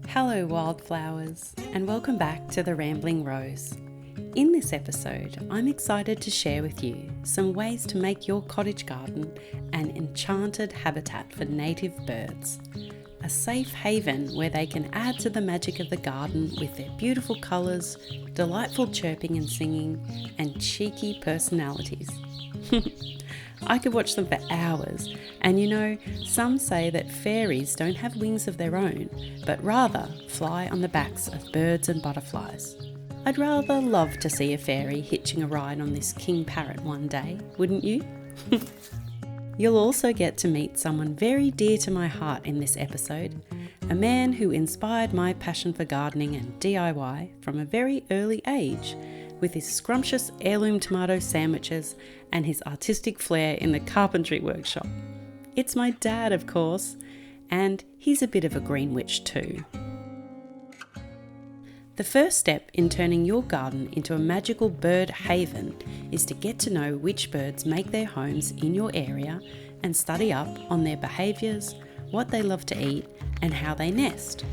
Hello Wildflowers, and welcome back to the Rambling Rose. In this episode, I'm excited to share with you some ways to make your cottage garden an enchanted habitat for native birds. A safe haven where they can add to the magic of the garden with their beautiful colours, delightful chirping and singing, and cheeky personalities. I could watch them for hours, and you know, some say that faeries don't have wings of their own, but rather fly on the backs of birds and butterflies. I'd rather love to see a fairy hitching a ride on this king parrot one day, wouldn't you? You'll also get to meet someone very dear to my heart in this episode, a man who inspired my passion for gardening and DIY from a very early age, with his scrumptious heirloom tomato sandwiches and his artistic flair in the carpentry workshop. It's my dad, of course, and he's a bit of a green witch too. The first step in turning your garden into a magical bird haven is to get to know which birds make their homes in your area and study up on their behaviours, what they love to eat, and how they nest.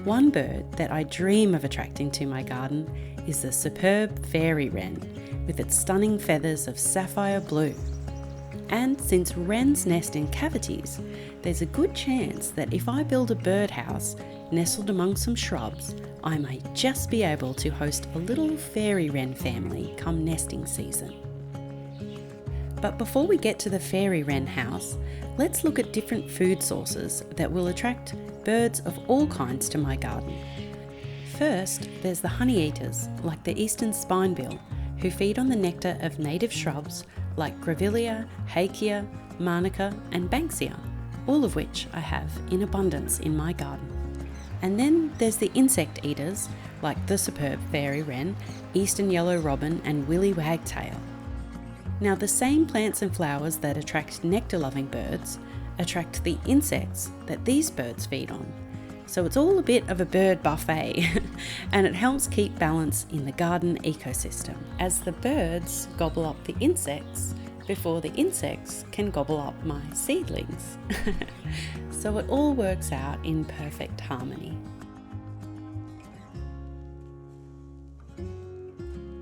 One bird that I dream of attracting to my garden is the superb fairy wren, with its stunning feathers of sapphire blue. And since wrens nest in cavities, there's a good chance that if I build a birdhouse nestled among some shrubs, I may just be able to host a little fairy wren family come nesting season. But before we get to the fairy wren house, let's look at different food sources that will attract birds of all kinds to my garden. First, there's the honey eaters, like the eastern spinebill, who feed on the nectar of native shrubs like grevillea, hakea, manuka and banksia, all of which I have in abundance in my garden. And then there's the insect eaters, like the superb fairy wren, eastern yellow robin and willy wagtail. Now, the same plants and flowers that attract nectar-loving birds attract the insects that these birds feed on. So it's all a bit of a bird buffet, and it helps keep balance in the garden ecosystem, as the birds gobble up the insects before the insects can gobble up my seedlings. So it all works out in perfect harmony.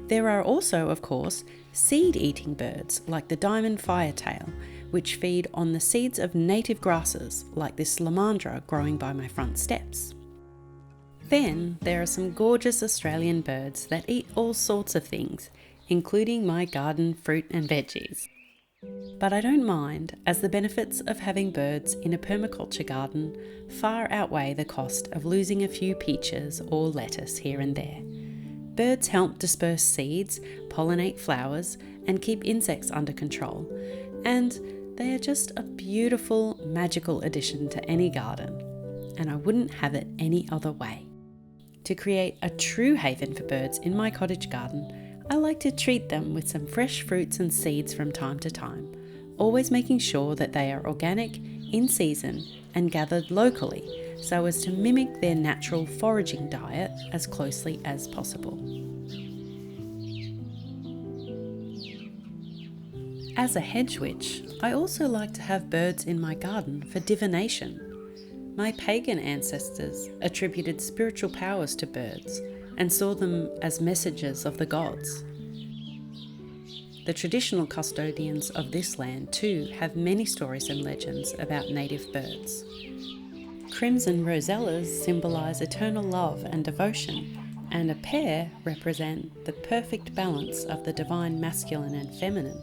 There are also, of course, seed-eating birds like the diamond firetail, which feed on the seeds of native grasses like this lamandra growing by my front steps. Then there are some gorgeous Australian birds that eat all sorts of things, including my garden fruit and veggies. But I don't mind, as the benefits of having birds in a permaculture garden far outweigh the cost of losing a few peaches or lettuce here and there. Birds help disperse seeds, pollinate flowers, and keep insects under control, and they are just a beautiful, magical addition to any garden, and I wouldn't have it any other way. To create a true haven for birds in my cottage garden, I like to treat them with some fresh fruits and seeds from time to time, always making sure that they are organic, in season, and gathered locally, so as to mimic their natural foraging diet as closely as possible. As a hedge witch, I also like to have birds in my garden for divination. My pagan ancestors attributed spiritual powers to birds and saw them as messengers of the gods. The traditional custodians of this land too have many stories and legends about native birds. Crimson rosellas symbolise eternal love and devotion, and a pair represent the perfect balance of the divine masculine and feminine.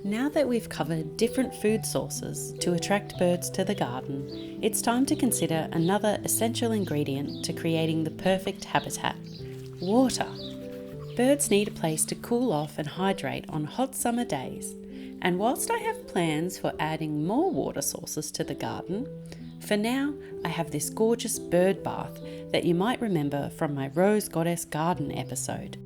Now that we've covered different food sources to attract birds to the garden, it's time to consider another essential ingredient to creating the perfect habitat: water. Birds need a place to cool off and hydrate on hot summer days, and whilst I have plans for adding more water sources to the garden, for now I have this gorgeous bird bath that you might remember from my Rose Goddess Garden episode.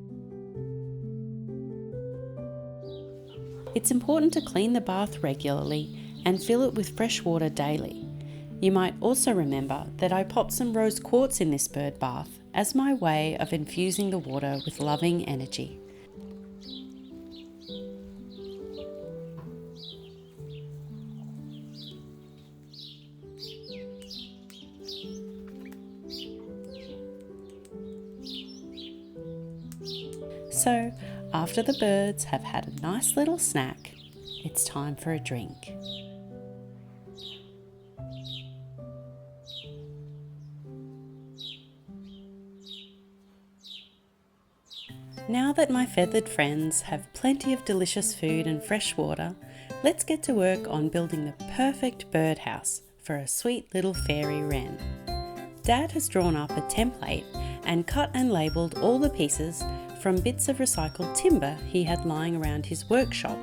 It's important to clean the bath regularly and fill it with fresh water daily. You might also remember that I popped some rose quartz in this bird bath as my way of infusing the water with loving energy. So, after the birds have had a nice little snack, it's time for a drink. Now that my feathered friends have plenty of delicious food and fresh water, let's get to work on building the perfect birdhouse for a sweet little fairy wren. Dad has drawn up a template and cut and labelled all the pieces from bits of recycled timber he had lying around his workshop.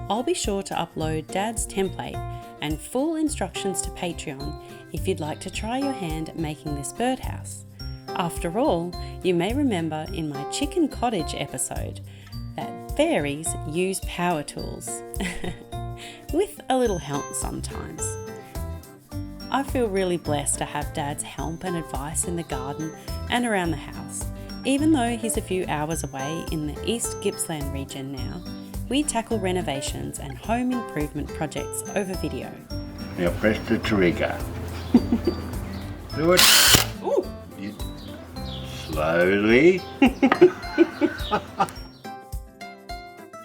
I'll be sure to upload Dad's template and full instructions to Patreon if you'd like to try your hand at making this birdhouse. After all, you may remember in my chicken cottage episode that fairies use power tools, with a little help sometimes. I feel really blessed to have Dad's help and advice in the garden and around the house. Even though he's a few hours away in the East Gippsland region now, we tackle renovations and home improvement projects over video. Now press the trigger. Do it. Ooh. Slowly.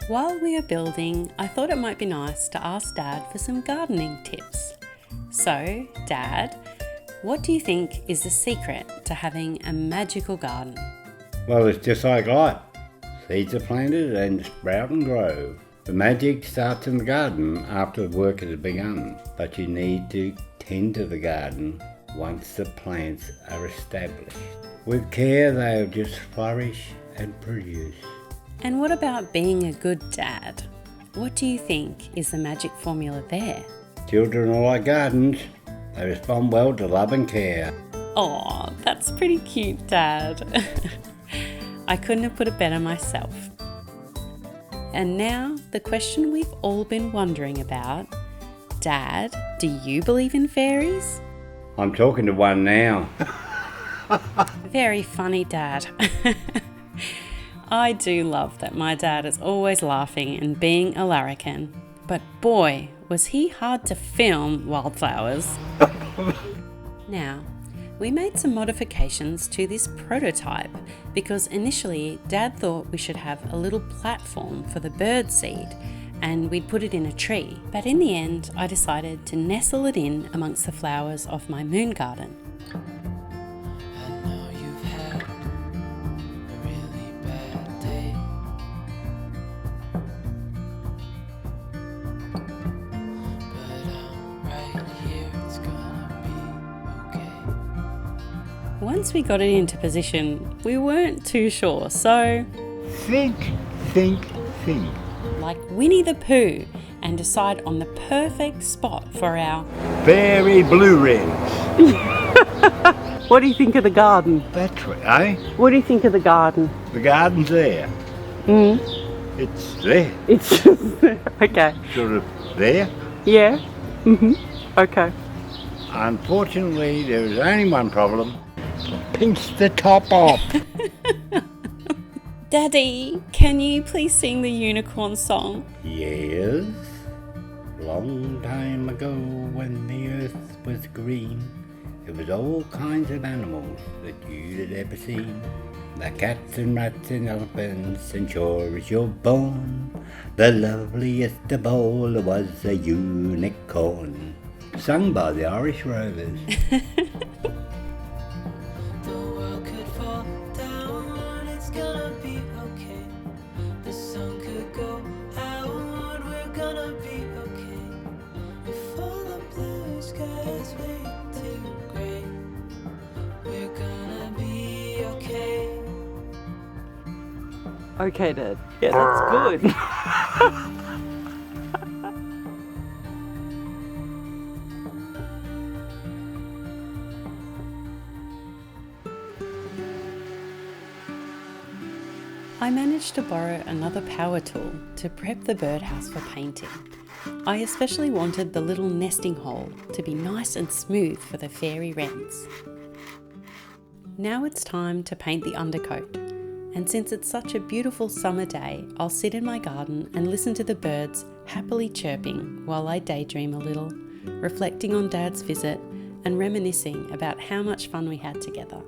While we are building, I thought it might be nice to ask Dad for some gardening tips. So, Dad, what do you think is the secret to having a magical garden? Well, it's just like life. Seeds are planted and sprout and grow. The magic starts in the garden after the work has begun, but you need to tend to the garden once the plants are established. With care, they'll just flourish and produce. And what about being a good dad? What do you think is the magic formula there? Children are like gardens. They respond well to love and care. Aw, that's pretty cute, Dad. I couldn't have put it better myself. And now, the question we've all been wondering about. Dad, do you believe in fairies? I'm talking to one now. Very funny, Dad. I do love that my dad is always laughing and being a larrikin. But boy, was he hard to film Wildflowers. Now, we made some modifications to this prototype because initially Dad thought we should have a little platform for the bird seed and we'd put it in a tree. But in the end, I decided to nestle it in amongst the flowers of my moon garden. Once we got it into position, we weren't too sure, so... Think. Like Winnie the Pooh, and decide on the perfect spot for our... Fairy blue wrens. What do you think of the garden? That's right, eh? What do you think of the garden? The garden's there. It's there. It's just there. Okay. Sort of there. Yeah. Okay. Unfortunately, there is only one problem. Pinch the top off. Daddy, can you please sing the unicorn song? Yes. Long time ago when the earth was green, there was all kinds of animals that you'd had ever seen. The cats and rats and elephants, and sure as you're born, the loveliest of all was a unicorn. Sung by the Irish Rovers. Okay, Dad. Yeah, that's good. I managed to borrow another power tool to prep the birdhouse for painting. I especially wanted the little nesting hole to be nice and smooth for the fairy wrens. Now it's time to paint the undercoat. And since it's such a beautiful summer day, I'll sit in my garden and listen to the birds happily chirping while I daydream a little, reflecting on Dad's visit and reminiscing about how much fun we had together.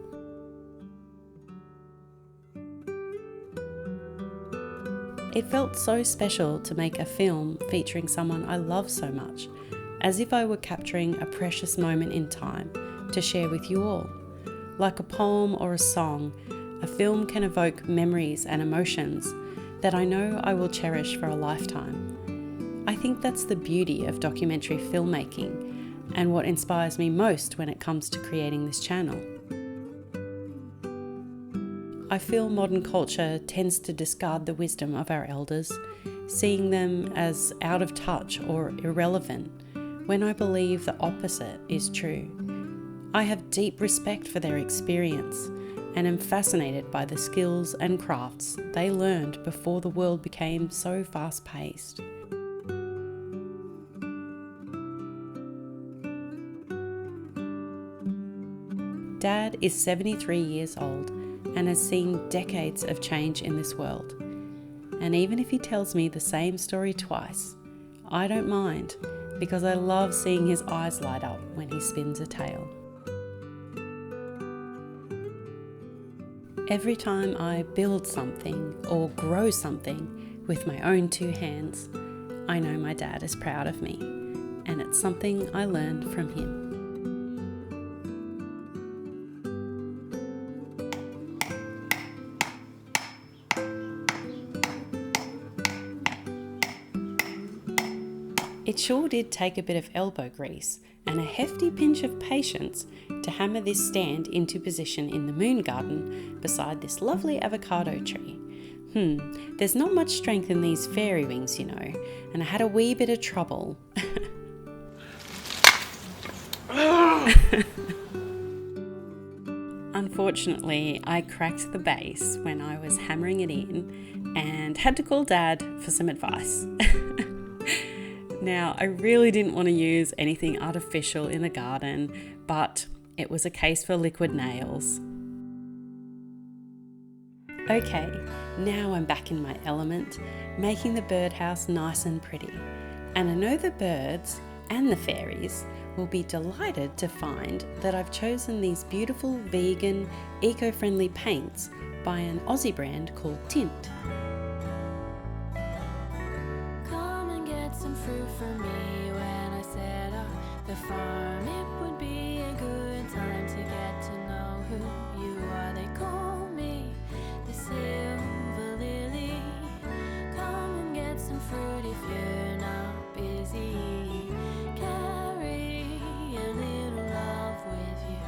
It felt so special to make a film featuring someone I love so much, as if I were capturing a precious moment in time to share with you all. Like a poem or a song, a film can evoke memories and emotions that I know I will cherish for a lifetime. I think that's the beauty of documentary filmmaking and what inspires me most when it comes to creating this channel. I feel modern culture tends to discard the wisdom of our elders, seeing them as out of touch or irrelevant, when I believe the opposite is true. I have deep respect for their experience and am fascinated by the skills and crafts they learned before the world became so fast-paced. Dad is 73 years old and has seen decades of change in this world. And even if he tells me the same story twice, I don't mind, because I love seeing his eyes light up when he spins a tale. Every time I build something or grow something with my own two hands, I know my dad is proud of me, and it's something I learned from him. It sure did take a bit of elbow grease and a hefty pinch of patience to hammer this stand into position in the moon garden beside this lovely avocado tree. There's not much strength in these fairy wings, you know, and I had a wee bit of trouble. Unfortunately, I cracked the base when I was hammering it in and had to call Dad for some advice. Now, I really didn't want to use anything artificial in the garden, but it was a case for liquid nails. Okay, now I'm back in my element, making the birdhouse nice and pretty. And I know the birds and the fairies will be delighted to find that I've chosen these beautiful vegan, eco-friendly paints by an Aussie brand called Tint. Some fruit for me when I set up the farm. It would be a good time to get to know who you are. They call me the silver lily. Come and get some fruit if you're not busy. Carry a little love with you.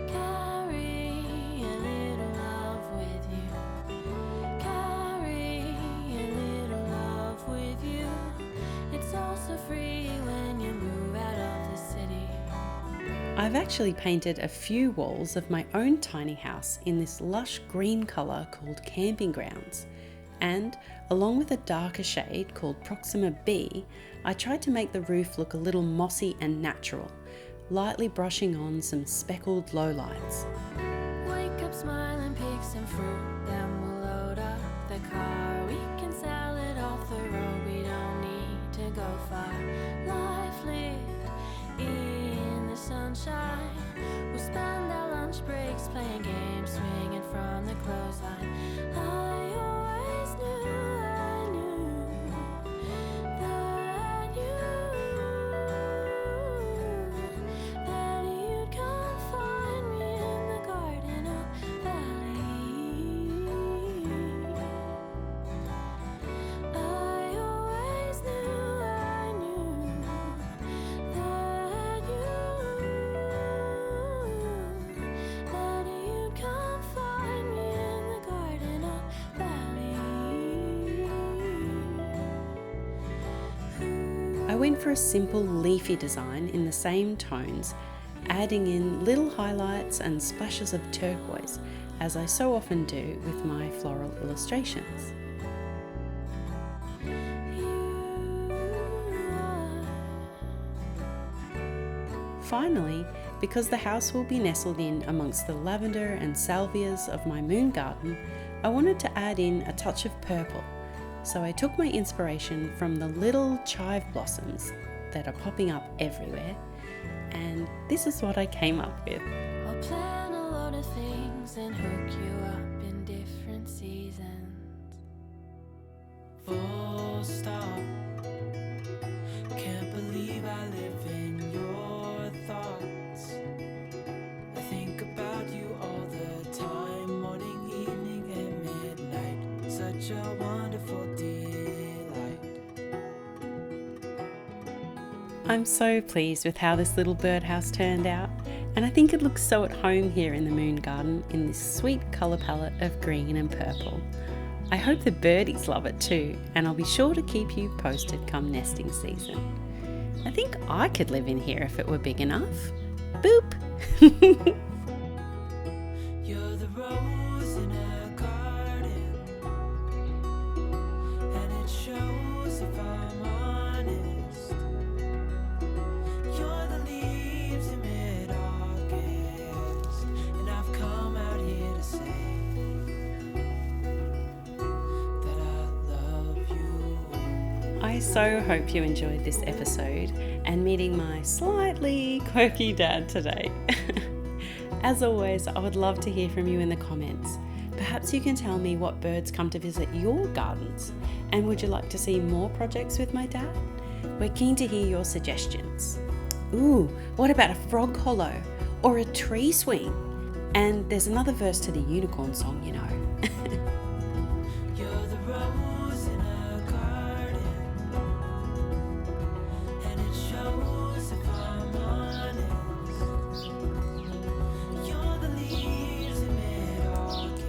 Carry a little love with you. Carry a little love with you. It's also free when you move out of the city. I've actually painted a few walls of my own tiny house in this lush green colour called Camping Grounds. And along with a darker shade called Proxima B, I tried to make the roof look a little mossy and natural, lightly brushing on some speckled lowlights. Wake up, smile and pick some fruit, then we'll load up the car. We can sell it off the road, we don't need to go far. Life lit in the sunshine. We'll spend our lunch breaks playing games, swinging from the clothesline. I always knew that you'd come find me in the garden of valley. I always knew that you'd come find me in the garden of valley. I went for a simple leafy design in the same tones, adding in little highlights and splashes of turquoise, as I so often do with my floral illustrations. Finally, because the house will be nestled in amongst the lavender and salvias of my moon garden, I wanted to add in a touch of purple. So I took my inspiration from the little chive blossoms that are popping up everywhere, and this is what I came up with. I'll plan a lot of things and hook you up in different seasons. Full stop. Can't believe I live in your thoughts. I think about you all the time, morning, evening, and midnight. Such a wonderful delight. I'm so pleased with how this little birdhouse turned out, and I think it looks so at home here in the moon garden in this sweet colour palette of green and purple. I hope the birdies love it too, and I'll be sure to keep you posted come nesting season. I think I could live in here if it were big enough. Boop! You're the rose in a garden, and it shows if I'm honest. You're the leaves in mid-August, and I've come out here to say that I love you. I so hope you enjoyed this episode and meeting my slightly quirky dad today. As always, I would love to hear from you in the comments. Perhaps you can tell me what birds come to visit your gardens, and would you like to see more projects with my dad? We're keen to hear your suggestions. Ooh, what about a frog hollow or a tree swing? And there's another verse to the unicorn song, you know. You're the rose in a garden, and it shows if I'm honest. You're the leaves in mid-August.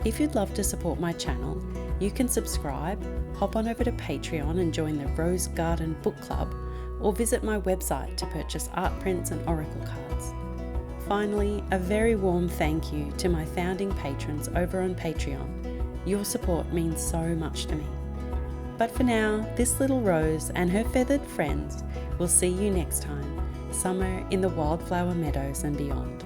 If you'd love to support my channel, you can subscribe, hop on over to Patreon and join the Rose Garden Book Club, or visit my website to purchase art prints and oracle cards. Finally, a very warm thank you to my founding patrons over on Patreon. Your support means so much to me. But for now, this little rose and her feathered friends will see you next time, somewhere in the wildflower meadows and beyond.